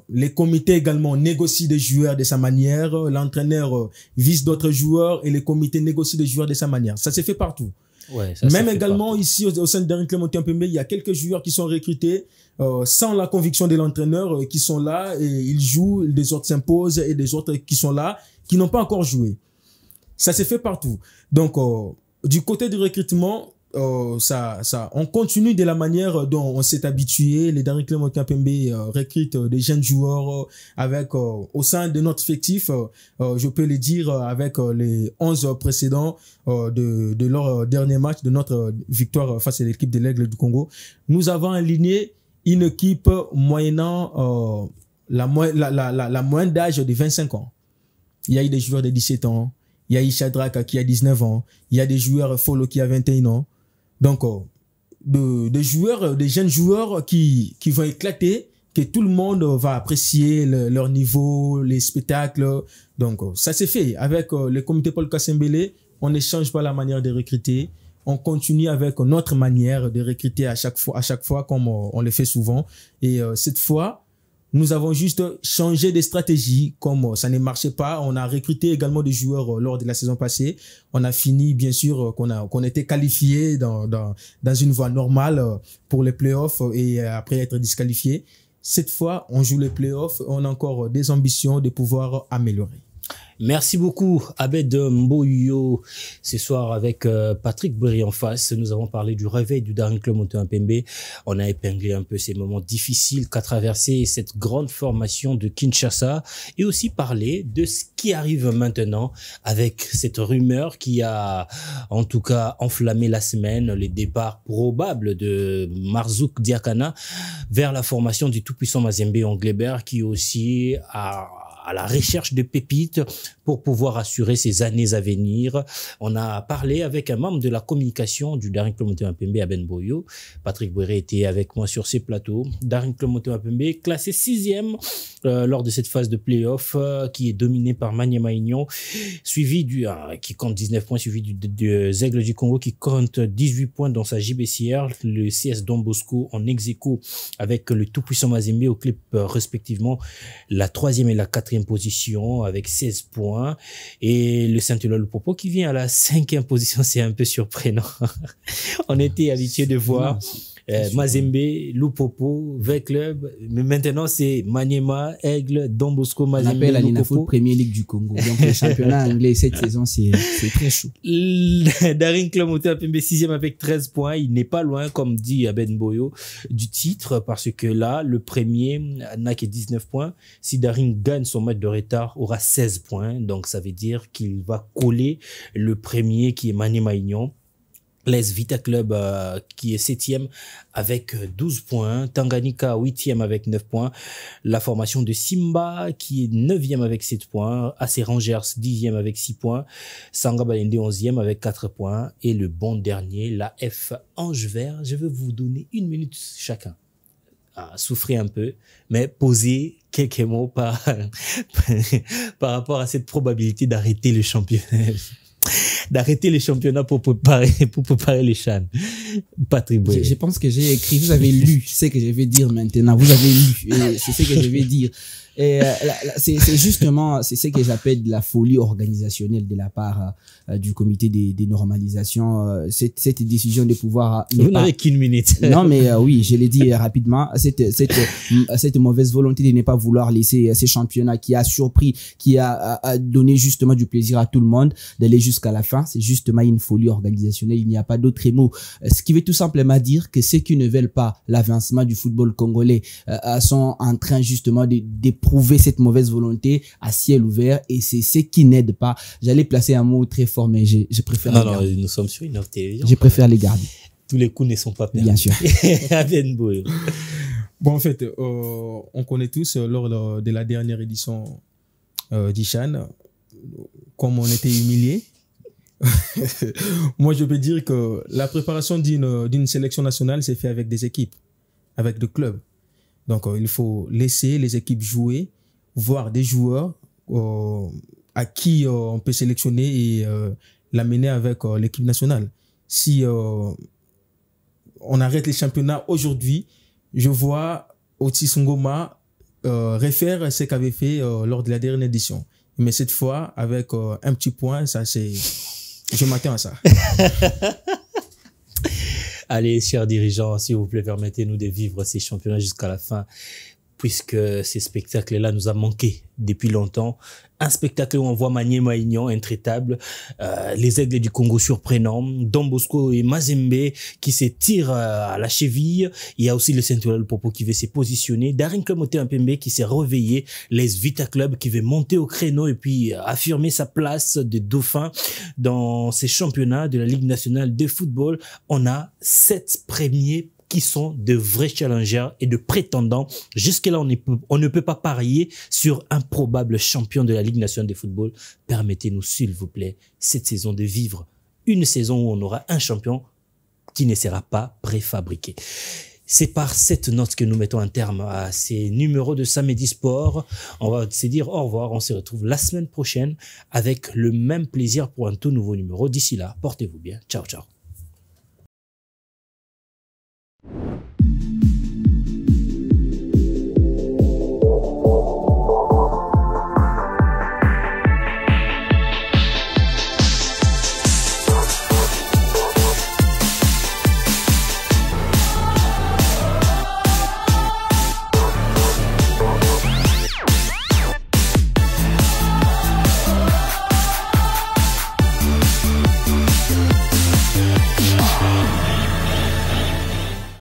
les comités également négocient des joueurs de sa manière, l'entraîneur vise d'autres joueurs et les comités négocient des joueurs de sa manière. Ça s'est fait partout. Ouais, ça même également ici au sein de Daring Club Montpellier, il y a quelques joueurs qui sont recrutés sans la conviction de l'entraîneur, qui sont là et ils jouent, des autres s'imposent et des autres qui sont là, qui n'ont pas encore joué. Ça s'est fait partout. Donc, du côté du recrutement, on continue de la manière dont on s'est habitué. Les Daring Club Montpellier recrutent des jeunes joueurs avec au sein de notre effectif, je peux le dire, avec les 11 précédents de leur dernier match, de notre victoire face à l'équipe de l'Aigle du Congo. Nous avons aligné une équipe moyennant la moyenne d'âge de 25 ans. Il y a eu des joueurs de 17 ans, il y a eu Shadrach qui a 19 ans, il y a des joueurs Follow qui a 21 ans. Donc, des jeunes joueurs qui vont éclater, que tout le monde va apprécier leur niveau, les spectacles. Donc, ça s'est fait avec le comité Paul Kassembele. On ne change pas la manière de recruter. On continue avec notre manière de recruter à chaque fois comme on le fait souvent. Et cette fois, nous avons juste changé de stratégie. Comme ça ne marchait pas, on a recruté également des joueurs lors de la saison passée. On a fini, bien sûr, qu'on était qualifié dans une voie normale pour les playoffs et après être disqualifié. Cette fois, on joue les playoffs. On a encore des ambitions de pouvoir améliorer. Merci beaucoup, Abed Mboyo. Ce soir, avec Patrick Bourri en face, nous avons parlé du réveil du Daring Club Montpellier. On a épinglé un peu ces moments difficiles qu'a traversé cette grande formation de Kinshasa et aussi parlé de ce qui arrive maintenant avec cette rumeur qui a en tout cas enflammé la semaine, les départs probables de Marzouk Diakana vers la formation du tout-puissant Mazembe Anglebert qui aussi à la recherche de pépites pour pouvoir assurer ses années à venir. On a parlé avec un membre de la communication du Daring Club Montpellier, Abed Mboyo. Patrick Bourri était avec moi sur ces plateaux. Daring Club Montpellier, classé 6e lors de cette phase de play-off qui est dominée par Maniema Union, suivi qui compte 19 points, suivi des Aigles du Congo qui compte 18 points dans sa JBCR, le CS Don Bosco en ex-aequo avec le tout-puissant Mazembe au clip respectivement la 3e et la 4e position avec 16 points et le Saint-Éloi Lupopo qui vient à la 5e position. C'est un peu surprenant. On était habitué de voir Mazembe, Lupopo, 20 clubs, mais maintenant c'est Maniema, Aigle, Don Bosco, Mazembe, on appelle la Ninafoot Premier League du Congo. Donc le championnat anglais cette saison c'est très chaud. Daring Club Montpellier 6e avec 13 points. Il n'est pas loin, comme dit Abed Mboyo, du titre parce que là, le premier n'a que 19 points. Si Daring gagne son match de retard, aura 16 points. Donc ça veut dire qu'il va coller le premier qui est Maniema Union. l'AS Vita Club qui est 7e avec 12 points, Tanganyika 8e avec 9 points, la formation de Simba qui est 9e avec 7 points, AC Rangers 10e avec 6 points, Sanga Balende 11e avec 4 points et le bon dernier, la F Ange Vert. Je vais vous donner 1 minute chacun. Souffrez un peu, mais posez quelques mots par rapport à cette probabilité d'arrêter le championnat. D'arrêter les championnats pour préparer les CHAN. Patrick Boye. Je pense que j'ai écrit, vous avez lu, c'est ce que je vais dire maintenant, vous avez lu, c'est ce que je vais dire. Et c'est justement, c'est ce que j'appelle de la folie organisationnelle de la part du comité des normalisations. Cette décision de pouvoir... Vous n'avez qu'une minute. Non, mais oui, je l'ai dit rapidement. Cette mauvaise volonté de ne pas vouloir laisser ces championnats qui a surpris, qui a donné justement du plaisir à tout le monde d'aller jusqu'à la fin. C'est justement une folie organisationnelle. Il n'y a pas d'autre mot. Ce qui veut tout simplement dire que ceux qui ne veulent pas l'avancement du football congolais sont en train justement de prouver cette mauvaise volonté à ciel ouvert et c'est ce qui n'aide pas. J'allais placer un mot très fort, mais je préfère Non, non, nous sommes sur Innov Télévision. Je préfère les garder. Tous les coups ne sont pas permis. Bien sûr. Bon, en fait, on connaît tous, lors de la dernière édition du CHAN, comme on était humiliés. Moi, je peux dire que la préparation d'une sélection nationale s'est fait avec des équipes, avec des clubs. Donc, il faut laisser les équipes jouer, voir des joueurs à qui on peut sélectionner et l'amener avec l'équipe nationale. Si on arrête les championnats aujourd'hui, je vois Otis Ngoma refaire ce qu'avait fait lors de la dernière édition. Mais cette fois, avec un petit point, ça c'est... Je m'attends à ça. Allez, chers dirigeants, s'il vous plaît, permettez-nous de vivre ces championnats jusqu'à la fin, puisque ces spectacles-là nous a manqué depuis longtemps. Un spectacle où on voit Maniema Maignan intraitable, les Aigles du Congo surprenants, Don Bosco et Mazembe qui se tirent à la cheville. Il y a aussi le Saint-Ouen Popo qui veut se positionner, Daring Club Motema Pembe qui s'est réveillé, les Vita Club qui veut monter au créneau et puis affirmer sa place de dauphin dans ces championnats de la Ligue nationale de football. On a 7 premiers qui sont de vrais challengers et de prétendants. Jusque-là, on ne peut pas parier sur un probable champion de la Ligue nationale de football. Permettez-nous, s'il vous plaît, cette saison de vivre une saison où on aura un champion qui ne sera pas préfabriqué. C'est par cette note que nous mettons un terme à ces numéros de Samedi Sport. On va se dire au revoir. On se retrouve la semaine prochaine avec le même plaisir pour un tout nouveau numéro. D'ici là, portez-vous bien. Ciao, ciao.